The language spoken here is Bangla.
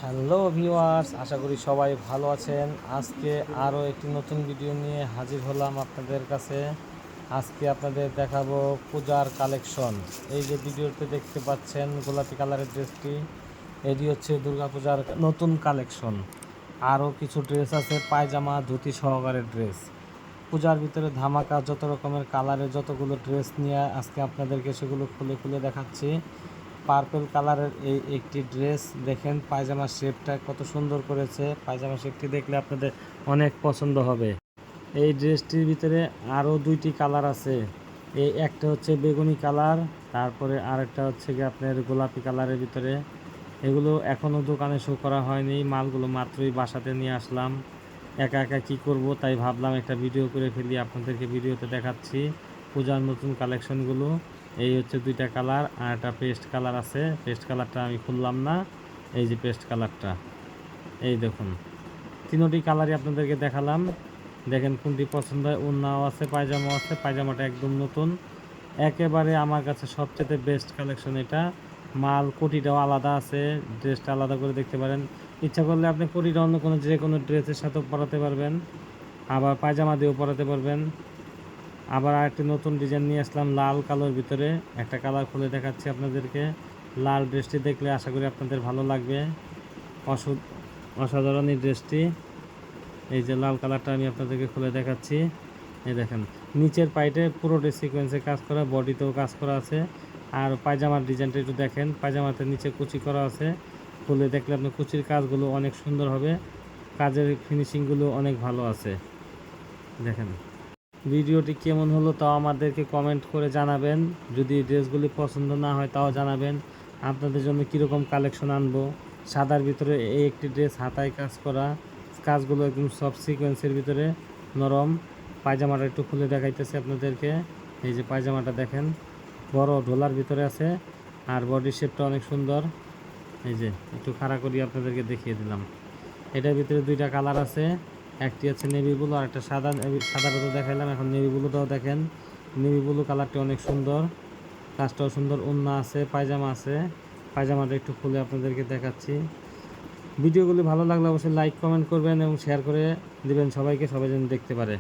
হ্যালো ভিউয়ার্স, আশা করি সবাই ভালো আছেন। আজকে আরও একটি নতুন ভিডিও নিয়ে হাজির হলাম আপনাদের কাছে। আজকে আপনাদের দেখাবো পূজার কালেকশন। এই যে ভিডিওতে দেখতে পাচ্ছেন গোলাপি কালারের ড্রেসটি, এটি হচ্ছে দুর্গাপূজার নতুন কালেকশন। আরও কিছু ড্রেস আছে, পায়জামা ধুতি সহকারে ড্রেস। পূজার ভিতরে ধামাকা যত রকমের কালারের যতগুলো ড্রেস নিয়ে আজকে আপনাদেরকে সেগুলো খুলে খুলে দেখাচ্ছি। পার্পল কালারের এই একটি ড্রেস দেখেন, পায়জামার শেপটা কত সুন্দর করেছে। পায়জামা শেপটি দেখলে আপনাদের অনেক পছন্দ হবে। এই ড্রেসটির ভিতরে আরও দুইটি কালার আছে। এই একটা হচ্ছে বেগুনি কালার, তারপরে আরেকটা হচ্ছে কি আপনার গোলাপি কালারের ভিতরে। এগুলো এখনও দোকানে শো করা হয়নি, মালগুলো মাত্রই বাসাতে নিয়ে আসলাম। একা একা কী করব, তাই ভাবলাম একটা ভিডিও করে ফেলি, আপনাদেরকে ভিডিওতে দেখাচ্ছি পূজার নতুন কালেকশনগুলো। এই হচ্ছে দুইটা কালার, আর একটা পেস্ট কালার আছে। পেস্ট কালারটা আমি খুললাম না, এই যে পেস্ট কালারটা, এই দেখুন। তিনোটি কালারই আপনাদেরকে দেখালাম, দেখেন কোনটি পছন্দ হয়। ওড়নাও আছে, পায়জামাও আছে। পায়জামাটা একদম নতুন, একেবারে আমার কাছে সবচেয়ে বেস্ট কালেকশন এটা। মাল কোটিটাও আলাদা আছে, ড্রেসটা আলাদা করে দেখতে পারেন। ইচ্ছা করলে আপনি কোটিটা অন্য কোনো যে কোনো ড্রেসের সাথেও পরাতে পারবেন, আবার পায়জামা দিয়েও পরাতে পারবেন। আবার আরেকটি নতুন ডিজাইন নিয়ে আসলাম লাল কালোর ভিতরে। একটা কালার খুলে দেখাচ্ছি আপনাদেরকে। লাল ড্রেসটি দেখলে আশা করি আপনাদের ভালো লাগবে। অসাধারণ এই ড্রেসটি। এই যে লাল কালারটা আমি আপনাদেরকে খুলে দেখাচ্ছি। এই দেখেন, নিচের পাইটে পুরোটি সিকোয়েন্সে কাজ করা, বডিতেও কাজ করা আছে। আর পায়জামার ডিজাইনটা একটু দেখেন, পায়জামাতে নিচে কুচি করা আছে। খুলে দেখলে আপনার কুচির কাজগুলো অনেক সুন্দর হবে, কাজের ফিনিশিংগুলো অনেক ভালো আছে। দেখেন ভিডিওটি কেমন হলো তাও আমাদেরকে কমেন্ট করে জানাবেন। যদি ড্রেসগুলি পছন্দ না হয় তাও জানাবেন, আপনাদের জন্য কীরকম কালেকশন আনবো। সাদার ভিতরে এই একটি ড্রেস, হাতায় কাজ করা, কাজগুলো একদম সফট সিকোয়েন্সের ভিতরে নরম। পায়জামাটা একটু খুলে দেখাইতেছে আপনাদেরকে। এই যে পায়জামাটা দেখেন, বড় ঢোলার ভিতরে আছে, আর বডি শেপটা অনেক সুন্দর। এই যে একটু খাড়া করিয়ে আপনাদেরকে দেখিয়ে দিলাম। এটার ভিতরে দুইটা কালার আছে, একটি হচ্ছে নেভি ব্লু আর একটা সাদা। সাদাটা তো দেখাইলাম, এখন নেভি ব্লুটাও দেখেন। নেভি ব্লু কালারটি অনেক সুন্দর, কাজটাও সুন্দর। ওড়না আছে, পায়জামা আছে। পায়জামাটা একটু খুলে আপনাদেরকে দেখাচ্ছি। ভিডিওগুলি ভালো লাগলে অবশ্যই লাইক কমেন্ট করবেন এবং শেয়ার করে দিবেন সবাইকে, সবাই যেন দেখতে পারে।